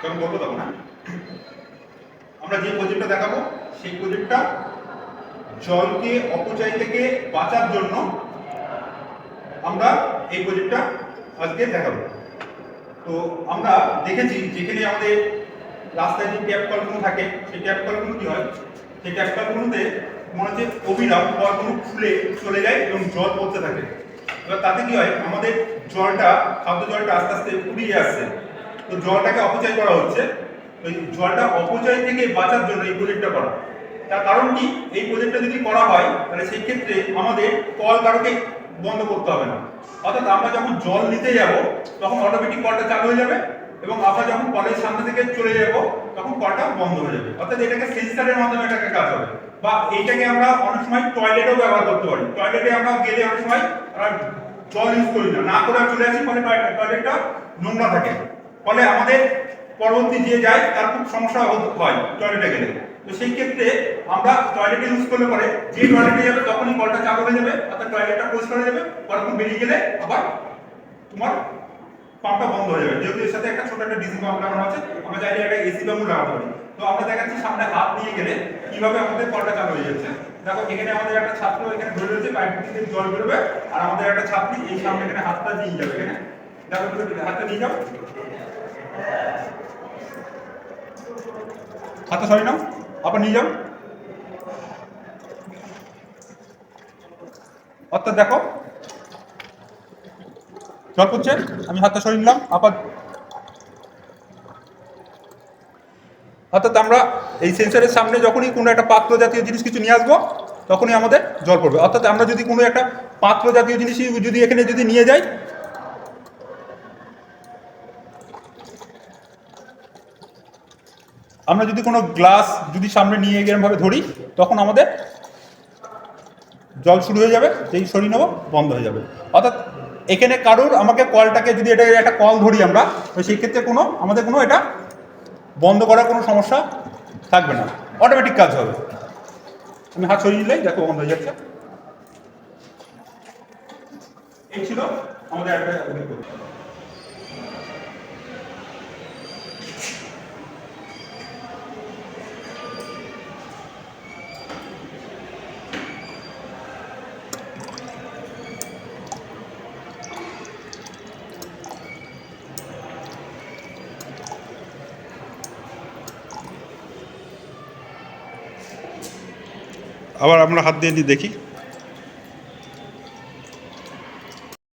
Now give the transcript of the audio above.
যখন বলবো তখন আমরা যে প্রজেক্টটা দেখাবো সেই প্রজেক্টটা জলকে অপচয় থেকে বাঁচার জন্য আমরা এই প্রজেক্টটা আজকে দেখাবো। তো আমরা দেখেছি যেখানে আমাদের রাস্তায় যে ট্যাপ কলগুলো থাকে সেই ট্যাপ কলগুলো কি হয়, সেই ট্যাপ কলগুলোতে মনে হচ্ছে অবিরাম কলগুলো খুলে চলে যায় এবং জল পড়তে থাকে। এবার তাতে কি হয়, আমাদের জলটা খাদ্য জলটা আস্তে আস্তে ফুরিয়ে আসছে, তো জলটাকে অপচয় করা হচ্ছে। ওই জলটা অপচয় থেকে বাঁচার জন্য এই প্রজেক্টটা করা। তার কারণ কি, এই প্রজেক্টটা যদি করা হয় তাহলে সেই ক্ষেত্রে আমাদের কল কারোকে বন্ধ করতে হবে না। অর্থাৎ আমরা যখন জল নিতে যাব তখন অটোমেটিক কলটা চালু হয়ে যাবে এবং আমরা যখন কলের সামনে থেকে চলে যাব তখন কলটা বন্ধ হয়ে যাবে। অর্থাৎ এটাকে সেন্সারের মাধ্যমে এটাকে কাজ হবে। বা এইটাকে আমরা অনেক সময় টয়লেটেও ব্যবহার করতে পারি। টয়লেটে আমরা গেলে অনেক সময় জল ইউজ করি না করে চলে আসি, ফলে টয়লেটটা নোংরা থাকে, ফলে আমাদের পরবর্তী যে যায় তার খুব সমস্যা হয় টয়লেটে গেলে। তো সেই ক্ষেত্রে আমরা টয়লেটে ইউজ করলে পরে যে টয়লেটে যাবে তখনই কলটা চালু হয়ে যাবে, অর্থাৎ টয়লেটটা পরিষ্কার হয়ে যাবে, কলটা বেরিয়ে গেলে আবার তোমার পাম্পটা বন্ধ হয়ে যাবে। যেহেতু এর সাথে একটা ছোট একটা ডিসি পাম্প লাগানো আছে, আমরা চাইলে একটা এসি পাম্পও লাগাতে পারি। তো আমরা দেখাচ্ছি সামনে হাত নিয়ে গেলে কিভাবে আমাদের কলটা চালু হয়ে যাচ্ছে। দেখো এখানে আমাদের একটা ছাত্র এখানে ধরে রয়েছে, পাইপ থেকে জল বেরোবে, আর আমাদের একটা ছাত্রী এই সামনে এখানে হাতটা দিয়ে যাবে। এখানে দেখো হাতটা নিয়ে যাও, হাতটা সরি নাও, আবার নিয়ে যাও। অর্থাৎ দেখো জল পড়ছে, আমি হাতটা সরিয়ে নিলাম আবার। অর্থাৎ আমরা এই সেন্সরের সামনে যখনই কোনো একটা পাত্র জাতীয় জিনিস কিছু নিয়ে আসবো তখনই আমাদের জল পড়বে। অর্থাৎ আমরা যদি কোনো একটা পাত্র জাতীয় জিনিস যদি এখানে যদি নিয়ে যাই, আমরা যদি কোনো গ্লাস যদি সামনে নিয়ে এরকমভাবে ধরি তখন আমাদের জল শুরু হয়ে যাবে, যেই সরিয়ে নেবো বন্ধ হয়ে যাবে। অর্থাৎ এখানে কারোর আমাকে কলটাকে যদি এটা একটা কল ধরি আমরা, তো সেই ক্ষেত্রে আমাদের কোনো এটা বন্ধ করার কোনো সমস্যা থাকবে না, অটোমেটিক কাজ হবে। আমি হাত সরিয়ে নিলেই দেখো বন্ধ হয়ে যাচ্ছে। এই ছিল আমাদের একটা আবার আমরা হাত দিয়ে দেখি।